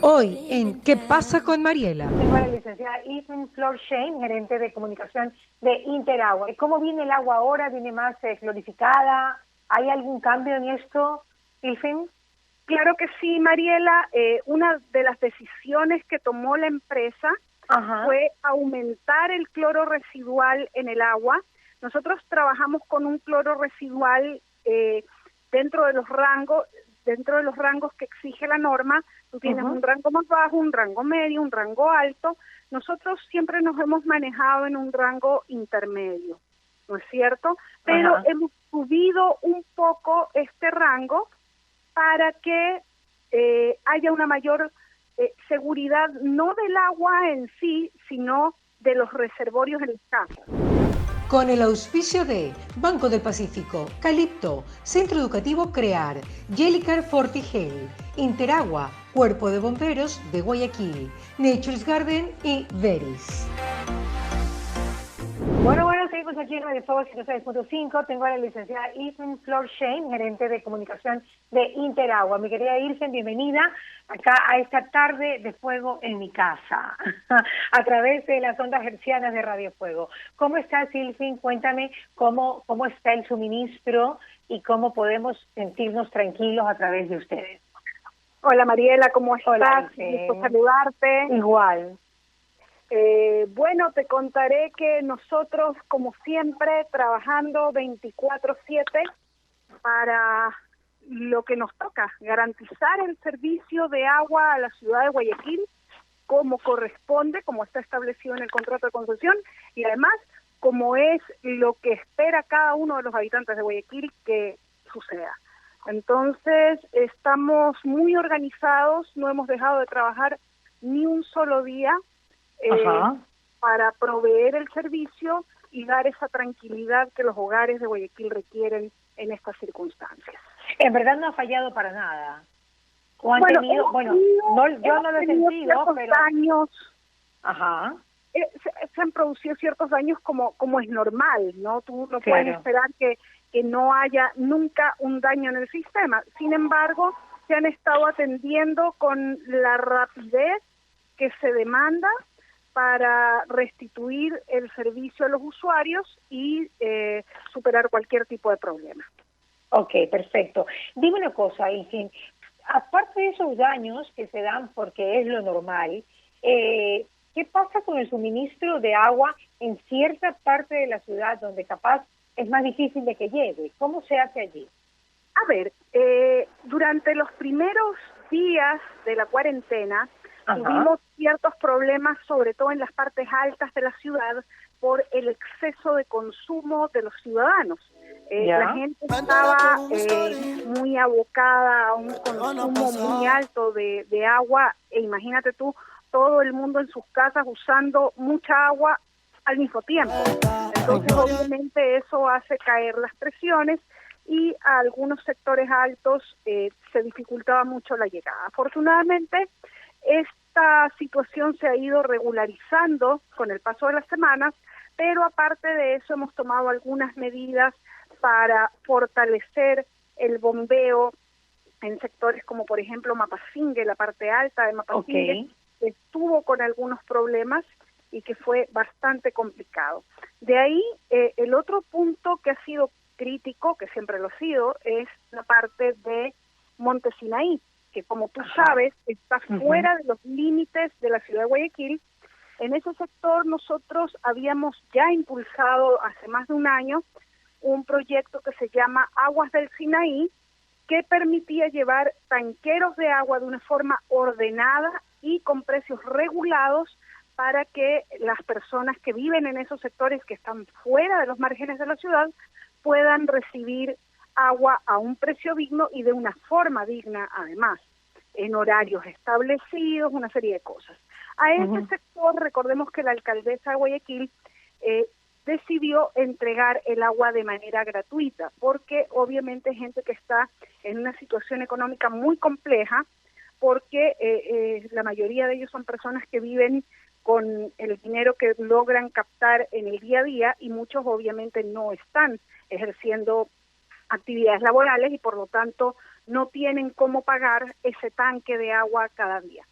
Hoy en ¿Qué pasa con Mariela? Tengo a la licenciada Ethan Flor Shane, gerente de comunicación de Interagua. ¿Cómo viene el agua ahora? ¿Viene más glorificada? ¿Hay algún cambio en esto, Ethan? Claro que sí, Mariela. Una de las decisiones que tomó la empresa fue aumentar el cloro residual en el agua. Nosotros trabajamos con un cloro residual dentro de los rangos que exige la norma. Tú tienes un rango más bajo, un rango medio, un rango alto. Nosotros siempre nos hemos manejado en un rango intermedio, ¿no es cierto? Pero hemos subido un poco este rango para que haya una mayor seguridad, no del agua en sí, sino de los reservorios en las casas. Con el auspicio de Banco del Pacífico, Calipto, Centro Educativo CREAR, Jellicar Fortigel, Interagua, Cuerpo de Bomberos de Guayaquil, Nature's Garden y Veris. Bueno, seguimos aquí en Radio Fuego 106.5. Tengo a la licenciada Ethan Flor Shane, gerente de comunicación de Interagua. Mi querida Ethan, bienvenida acá a esta tarde de fuego en mi casa, a través de las ondas hercianas de Radio Fuego. ¿Cómo estás, Ethan? Cuéntame cómo está el suministro y cómo podemos sentirnos tranquilos a través de ustedes. Hola, Mariela, ¿cómo estás? Hola, gusto saludarte. Igual. Bueno, te contaré que nosotros, como siempre, trabajando 24/7 para lo que nos toca, garantizar el servicio de agua a la ciudad de Guayaquil como corresponde, como está establecido en el contrato de concesión, y además como es lo que espera cada uno de los habitantes de Guayaquil que suceda. Entonces, estamos muy organizados, no hemos dejado de trabajar ni un solo día para proveer el servicio y dar esa tranquilidad que los hogares de Guayaquil requieren en estas circunstancias. En verdad no ha fallado para nada. ¿O han tenido? Yo no lo he sentido, pero daños. Se han producido ciertos daños como es normal, ¿no? Tú no puedes esperar que no haya nunca un daño en el sistema. Sin embargo, se han estado atendiendo con la rapidez que se demanda para restituir el servicio a los usuarios y superar cualquier tipo de problema. Ok, perfecto. Dime una cosa, Ethan, aparte de esos daños que se dan porque es lo normal, ¿qué pasa con el suministro de agua en cierta parte de la ciudad donde capaz es más difícil de que llegue? ¿Cómo se hace allí? A ver, durante los primeros días de la cuarentena, tuvimos ciertos problemas, sobre todo en las partes altas de la ciudad, por el exceso de consumo de los ciudadanos. La gente estaba muy abocada a un consumo muy alto de agua, e imagínate tú, todo el mundo en sus casas usando mucha agua al mismo tiempo. Entonces, obviamente, eso hace caer las presiones y a algunos sectores altos se dificultaba mucho la llegada. Afortunadamente, esta situación se ha ido regularizando con el paso de las semanas, pero aparte de eso hemos tomado algunas medidas para fortalecer el bombeo en sectores como por ejemplo Mapasingue, la parte alta de Mapasingue, que estuvo con algunos problemas y que fue bastante complicado. De ahí, el otro punto que ha sido crítico, que siempre lo ha sido, es la parte de Monte Sinaí, que como tú sabes, está fuera de los límites de la ciudad de Guayaquil. En ese sector nosotros habíamos ya impulsado hace más de un año un proyecto que se llama Aguas del Sinaí, que permitía llevar tanqueros de agua de una forma ordenada y con precios regulados para que las personas que viven en esos sectores que están fuera de los márgenes de la ciudad puedan recibir agua a un precio digno y de una forma digna, además, en horarios establecidos, una serie de cosas. A este sector, recordemos que la alcaldesa de Guayaquil decidió entregar el agua de manera gratuita, porque obviamente hay gente que está en una situación económica muy compleja, porque la mayoría de ellos son personas que viven con el dinero que logran captar en el día a día y muchos obviamente no están ejerciendo actividades laborales y por lo tanto no tienen cómo pagar ese tanque de agua cada día.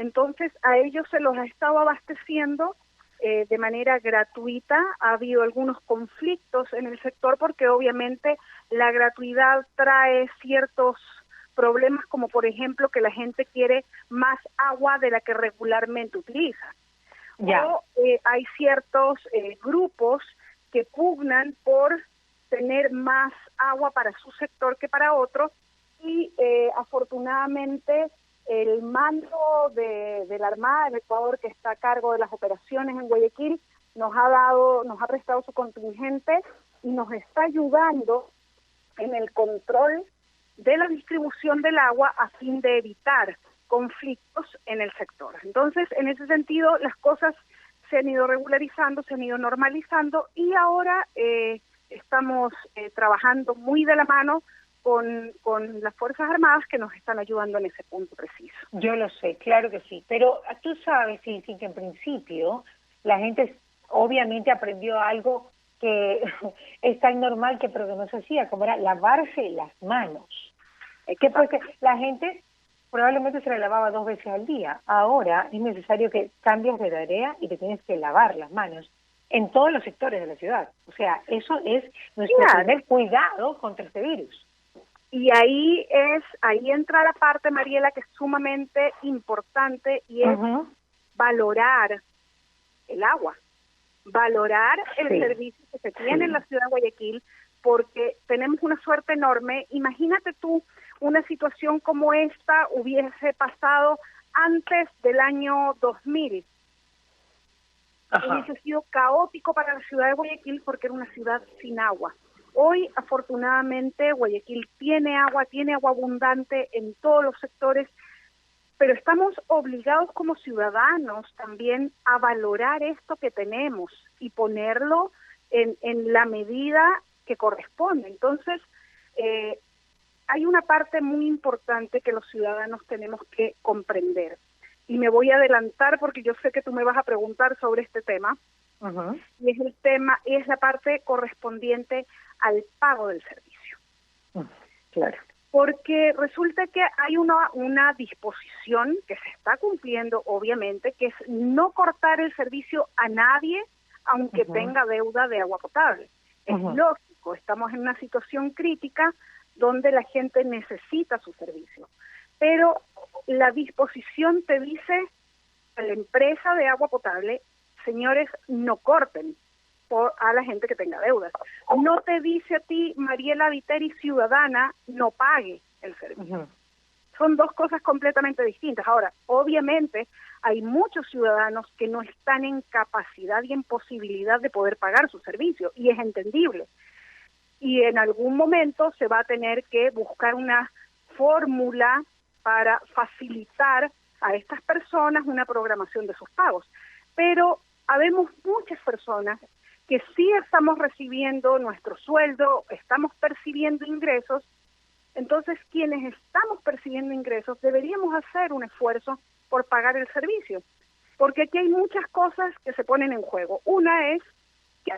Entonces a ellos se los ha estado abasteciendo de manera gratuita. Ha habido algunos conflictos en el sector porque obviamente la gratuidad trae ciertos problemas, como por ejemplo que la gente quiere más agua de la que regularmente utiliza. O hay ciertos grupos que pugnan por tener más agua para su sector que para otro, y afortunadamente el mando de la Armada del Ecuador, que está a cargo de las operaciones en Guayaquil, nos ha prestado su contingente y nos está ayudando en el control de la distribución del agua a fin de evitar conflictos en el sector. Entonces, en ese sentido, las cosas se han ido regularizando, se han ido normalizando, y ahora estamos trabajando muy de la mano con las Fuerzas Armadas, que nos están ayudando en ese punto preciso. Yo lo sé, claro que sí, pero tú sabes, sí, que en principio la gente obviamente aprendió algo que es tan normal pero que no se hacía, como era lavarse las manos. Que porque la gente probablemente se la lavaba 2 veces al día. Ahora es necesario que cambies de tarea y te tienes que lavar las manos en todos los sectores de la ciudad. O sea, eso es nuestro primer cuidado contra este virus. Y ahí entra la parte, Mariela, que es sumamente importante, y es valorar el agua, valorar el servicio que se tiene en la ciudad de Guayaquil, porque tenemos una suerte enorme. Imagínate tú, una situación como esta hubiese pasado antes del año 2000. Hubiese sido caótico para la ciudad de Guayaquil porque era una ciudad sin agua. Hoy, afortunadamente, Guayaquil tiene agua abundante en todos los sectores, pero estamos obligados como ciudadanos también a valorar esto que tenemos y ponerlo en la medida que corresponde. Entonces, hay una parte muy importante que los ciudadanos tenemos que comprender. Y me voy a adelantar porque yo sé que tú me vas a preguntar sobre este tema. Y es la parte correspondiente al pago del servicio. Claro. Porque resulta que hay una disposición que se está cumpliendo, obviamente, que es no cortar el servicio a nadie, aunque tenga deuda de agua potable. Es lógico, estamos en una situación crítica donde la gente necesita su servicio. Pero la disposición te dice a la empresa de agua potable: señores, no corten a la gente que tenga deudas. No te dice a ti, Mariela Viteri, ciudadana, no pague el servicio. Son dos cosas completamente distintas. Ahora, obviamente, hay muchos ciudadanos que no están en capacidad y en posibilidad de poder pagar su servicio, y es entendible. Y en algún momento se va a tener que buscar una fórmula para facilitar a estas personas una programación de sus pagos. Pero habemos muchas personas que sí estamos recibiendo nuestro sueldo, estamos percibiendo ingresos. Entonces, quienes estamos percibiendo ingresos deberíamos hacer un esfuerzo por pagar el servicio, porque aquí hay muchas cosas que se ponen en juego. Una es que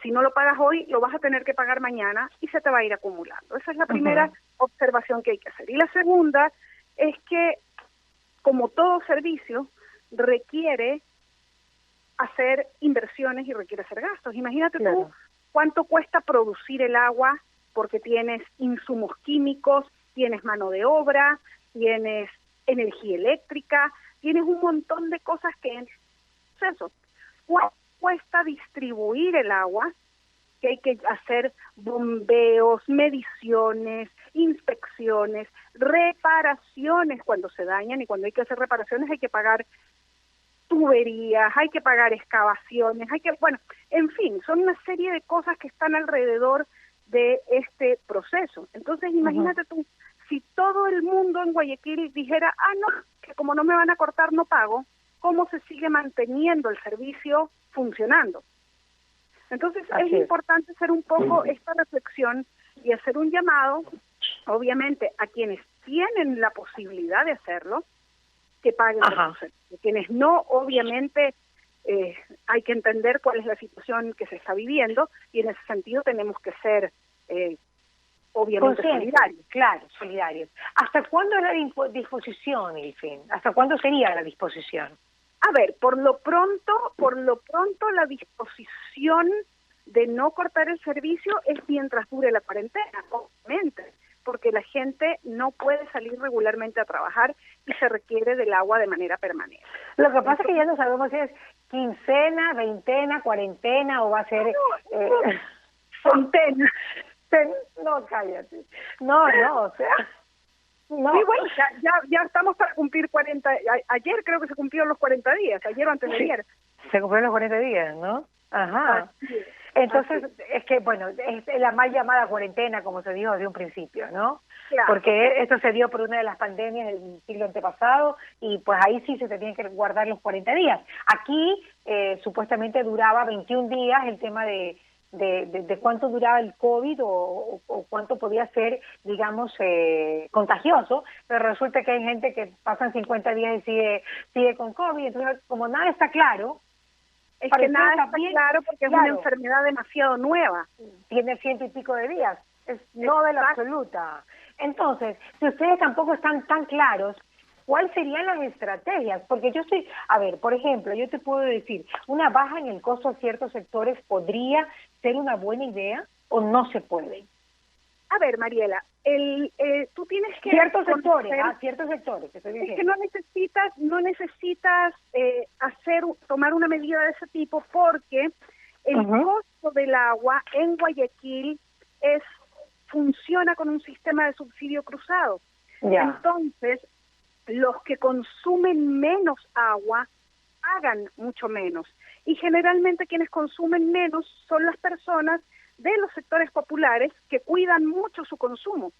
si no lo pagas hoy, lo vas a tener que pagar mañana y se te va a ir acumulando. Esa es la primera observación que hay que hacer. Y la segunda es que, como todo servicio, requiere hacer inversiones y requiere hacer gastos. Imagínate tú cuánto cuesta producir el agua, porque tienes insumos químicos, tienes mano de obra, tienes energía eléctrica, tienes un montón de cosas que en proceso. ¿Cuánto cuesta distribuir el agua? Que hay que hacer bombeos, mediciones, inspecciones, reparaciones cuando se dañan, y cuando hay que hacer reparaciones hay que pagar tuberías, hay que pagar excavaciones, en fin, son una serie de cosas que están alrededor de este proceso. Entonces, imagínate tú, si todo el mundo en Guayaquil dijera, no, que como no me van a cortar no pago, ¿cómo se sigue manteniendo el servicio funcionando? Entonces, es importante hacer un poco esta reflexión y hacer un llamado, obviamente, a quienes tienen la posibilidad de hacerlo, que paguen por su servicio. Quienes no, obviamente, hay que entender cuál es la situación que se está viviendo, y en ese sentido tenemos que ser obviamente solidarios. Claro, solidarios. ¿Hasta cuándo es la disposición, Ilfen? ¿Hasta cuándo sería la disposición? A ver, por lo pronto la disposición de no cortar el servicio es mientras dure la cuarentena, obviamente, porque la gente no puede salir regularmente a trabajar y se requiere del agua de manera permanente. Lo que pasa es que ya no sabemos si es quincena, veintena, cuarentena o va a ser... Centena. No, cállate. No, o sea... No. Sí, bueno, ya estamos para cumplir 40, ayer creo que se cumplieron los 40 días, ayer o antes de ayer. Se cumplieron los 40 días, ¿no? Ajá. Entonces, es que, bueno, es la mal llamada cuarentena, como se dijo desde un principio, ¿no? Claro. Porque esto se dio por una de las pandemias del siglo antepasado y pues ahí sí se tenían que guardar los 40 días. Aquí supuestamente duraba 21 días el tema de cuánto duraba el COVID o cuánto podía ser, digamos, contagioso, pero resulta que hay gente que pasan 50 días y sigue con COVID, entonces como nada está claro, es que nada está claro porque es una enfermedad demasiado nueva. Tiene 100 y pico de días, es novel absoluta. Entonces, si ustedes tampoco están tan claros, ¿cuáles serían las estrategias? Porque yo estoy, a ver, por ejemplo, yo te puedo decir, una baja en el costo a ciertos sectores podría ser una buena idea o no se puede. A ver, Mariela, tú tienes que ciertos sectores, estoy diciendo. Es que no necesitas tomar una medida de ese tipo porque el costo del agua en Guayaquil funciona con un sistema de subsidio cruzado. Entonces, los que consumen menos agua pagan mucho menos. Y generalmente quienes consumen menos son las personas de los sectores populares que cuidan mucho su consumo.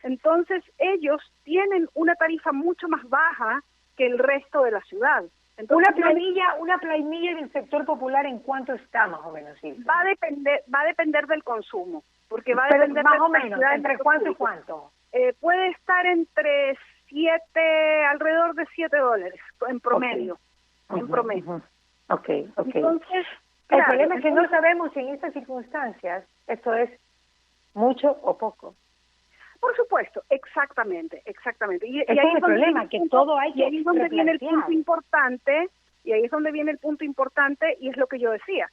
Entonces, ellos tienen una tarifa mucho más baja que el resto de la ciudad. Entonces, una planilla del sector popular, ¿en cuánto está más o menos? ¿Sí? Va a depender del consumo, porque va a depender más o menos, ¿entre cuánto y cuánto? Puede estar entre alrededor de $7 en promedio. En promedio. Okay. Entonces, el problema es que no sabemos si en estas circunstancias esto es mucho o poco. Por supuesto, exactamente. Y ahí es el problema, que todo hay que y ahí es donde viene el punto importante, y es lo que yo decía.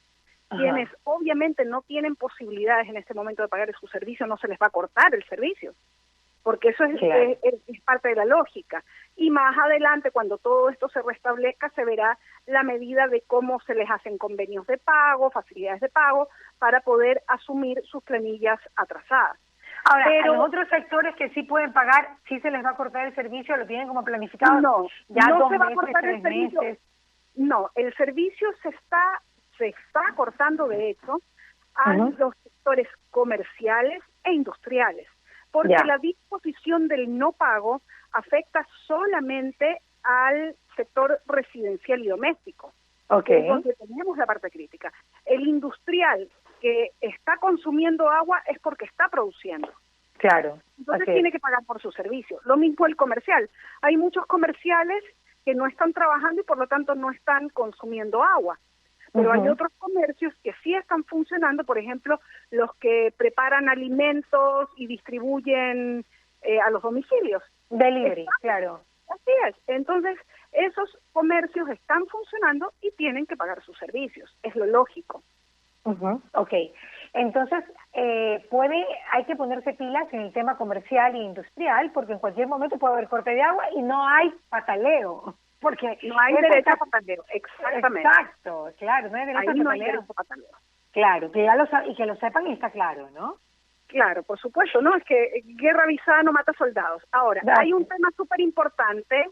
Quienes obviamente no tienen posibilidades en este momento de pagar su servicio, no se les va a cortar el servicio, porque eso es parte de la lógica. Y más adelante, cuando todo esto se restablezca, se verá la medida de cómo se les hacen convenios de pago, facilidades de pago, para poder asumir sus planillas atrasadas. Ahora, pero los otros sectores que sí pueden pagar, ¿sí se les va a cortar el servicio? ¿Lo tienen como planificado? No, ya no 2 se va meses, a cortar 3 el servicio. meses. No, el servicio se está cortando, de hecho, a los sectores comerciales e industriales, porque la disposición del no pago afecta solamente al sector residencial y doméstico, que es donde tenemos la parte crítica. El industrial que está consumiendo agua es porque está produciendo. Claro. Entonces tiene que pagar por su servicio. Lo mismo el comercial. Hay muchos comerciales que no están trabajando y por lo tanto no están consumiendo agua. Pero hay otros comercios que sí están funcionando, por ejemplo, los que preparan alimentos y distribuyen a los domicilios. Delivery, claro. Así es. Entonces, esos comercios están funcionando y tienen que pagar sus servicios. Es lo lógico. Entonces, hay que ponerse pilas en el tema comercial e industrial, porque en cualquier momento puede haber corte de agua y no hay pataleo. Porque no hay derecho a pataleo, exactamente. Exacto, claro, no hay derecho a pataleo. No hay derecho a pataleo. Claro, que lo sepan y está claro, ¿no? Claro, por supuesto, ¿no? Es que guerra avisada no mata soldados. Ahora, hay un tema súper importante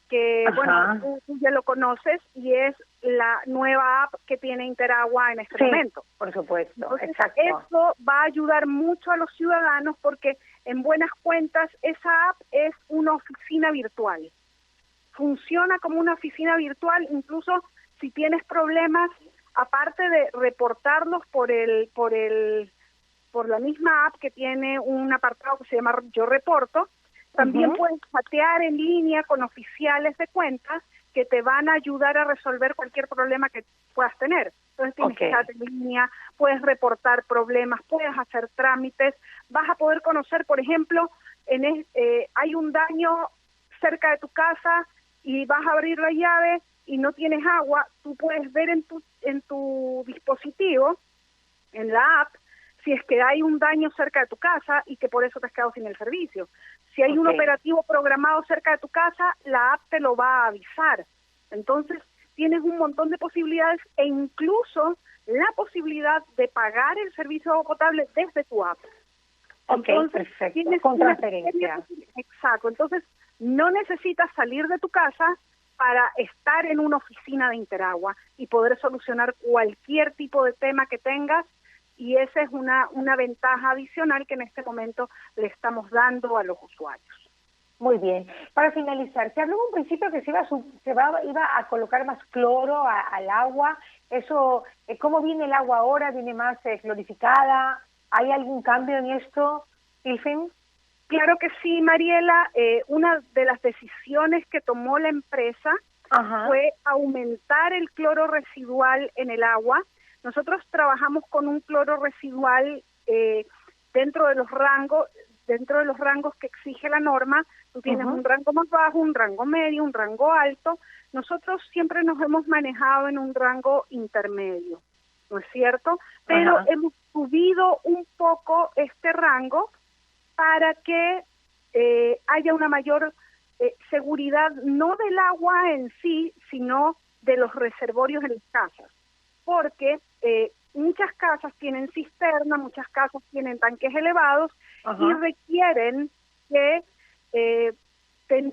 que, bueno, tú ya lo conoces, y es la nueva app que tiene Interagua en este momento. Por supuesto. Entonces, exacto. eso va a ayudar mucho a los ciudadanos porque, en buenas cuentas, esa app es una oficina virtual. Funciona como una oficina virtual, incluso si tienes problemas, aparte de reportarlos por la misma app que tiene un apartado que se llama Yo Reporto, también puedes chatear en línea con oficiales de cuentas que te van a ayudar a resolver cualquier problema que puedas tener. Entonces tienes chat en línea, puedes reportar problemas, puedes hacer trámites, vas a poder conocer, por ejemplo, hay un daño cerca de tu casa y vas a abrir la llave y no tienes agua, tú puedes ver en tu dispositivo, en la app, si es que hay un daño cerca de tu casa y que por eso te has quedado sin el servicio. Si hay un operativo programado cerca de tu casa, la app te lo va a avisar. Entonces, tienes un montón de posibilidades e incluso la posibilidad de pagar el servicio de agua potable desde tu app. Entonces, perfecto, con transferencia. Exacto, entonces no necesitas salir de tu casa para estar en una oficina de Interagua y poder solucionar cualquier tipo de tema que tengas, y esa es una ventaja adicional que en este momento le estamos dando a los usuarios. Muy bien. Para finalizar, se habló en un principio que iba a colocar más cloro al agua. Eso, ¿cómo viene el agua ahora? ¿Viene más clorificada? ¿Hay algún cambio en esto, Ilfin? Claro que sí, Mariela. Una de las decisiones que tomó la empresa fue aumentar el cloro residual en el agua. Nosotros trabajamos con un cloro residual dentro de los rangos que exige la norma. Tú tienes un rango más bajo, un rango medio, un rango alto. Nosotros siempre nos hemos manejado en un rango intermedio, ¿no es cierto? Pero hemos subido un poco este rango para que haya una mayor seguridad, no del agua en sí, sino de los reservorios en las casas. Porque muchas casas tienen cisterna, muchas casas tienen tanques elevados y requieren que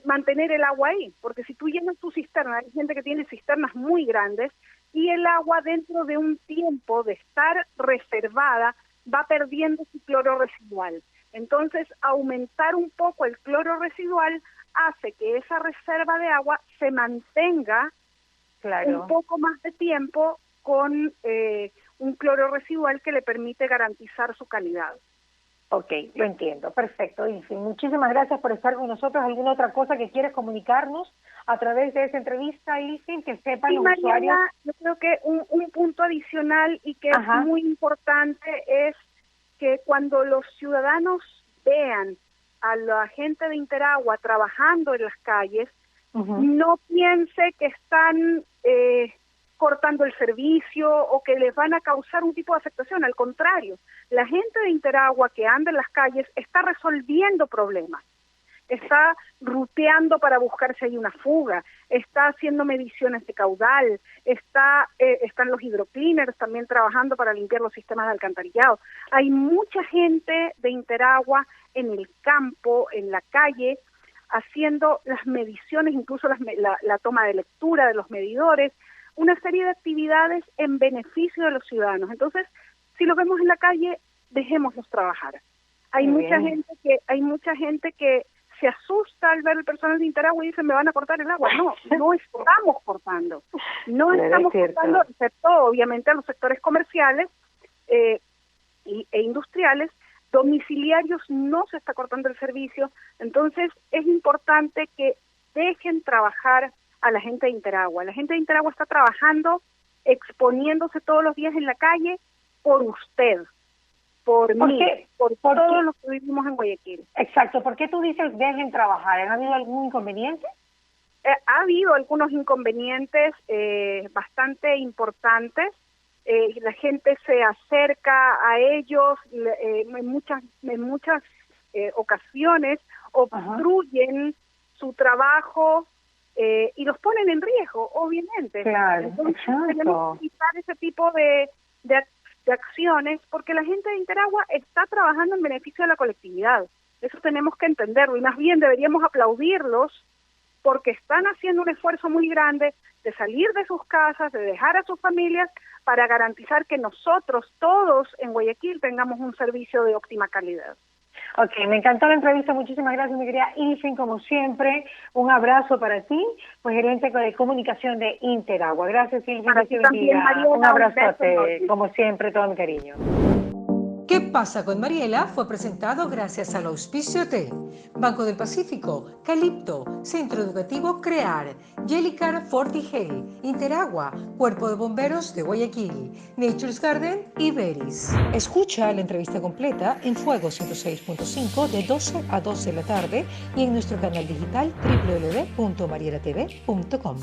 mantener el agua ahí, porque si tú llenas tu cisterna, hay gente que tiene cisternas muy grandes y el agua dentro de un tiempo de estar reservada va perdiendo su cloro residual. Entonces, aumentar un poco el cloro residual hace que esa reserva de agua se mantenga un poco más de tiempo con un cloro residual que le permite garantizar su calidad. Ok, lo entiendo, perfecto. Ilfin, muchísimas gracias por estar con nosotros. ¿Alguna otra cosa que quieres comunicarnos a través de esa entrevista, Ilfin, que sepan los usuarios? Yo creo que un punto adicional y que es muy importante es que cuando los ciudadanos vean a la gente de Interagua trabajando en las calles, no piense que están cortando el servicio o que les van a causar un tipo de afectación. Al contrario, la gente de Interagua que anda en las calles está resolviendo problemas, está ruteando para buscar si hay una fuga, está haciendo mediciones de caudal, están los hidrocleaners también trabajando para limpiar los sistemas de alcantarillado. Hay mucha gente de Interagua en el campo, en la calle, haciendo las mediciones, incluso la toma de lectura de los medidores, una serie de actividades en beneficio de los ciudadanos. Entonces, si los vemos en la calle, dejémoslos trabajar. Hay mucha gente que se asusta al ver el personal de Interagua y dice, me van a cortar el agua. No estamos cortando. No estamos cortando, excepto obviamente a los sectores comerciales e industriales. Domiciliarios no se está cortando el servicio. Entonces, es importante que dejen trabajar a la gente de Interagua. La gente de Interagua está trabajando, exponiéndose todos los días en la calle por usted, por mí, por todos los que vivimos en Guayaquil. Exacto. ¿Por qué tú dices dejen trabajar? ¿Ha habido algún inconveniente? Ha habido algunos inconvenientes bastante importantes. La gente se acerca a ellos en muchas ocasiones, obstruyen su trabajo y los ponen en riesgo, obviamente. Claro, entonces tenemos que evitar ese tipo de acciones, porque la gente de Interagua está trabajando en beneficio de la colectividad. Eso tenemos que entenderlo, y más bien deberíamos aplaudirlos porque están haciendo un esfuerzo muy grande de salir de sus casas, de dejar a sus familias, para garantizar que nosotros todos en Guayaquil tengamos un servicio de óptima calidad. Ok, me encantó la entrevista, muchísimas gracias, mi querida Ilfin, como siempre, un abrazo para ti, pues gerente de comunicación de Interagua. Gracias, Ilfin, para ti también, Mariela, un abrazote, como siempre, todo mi cariño. ¿Qué pasa con Mariela? Fue presentado gracias al auspicio de Banco del Pacífico, Calipto, Centro Educativo CREAR, Jellicar Fortigel, Interagua, Cuerpo de Bomberos de Guayaquil, Nature's Garden y Beris. Escucha la entrevista completa en Fuego 106.5 de 12 a 12 de la tarde y en nuestro canal digital www.marielatv.com.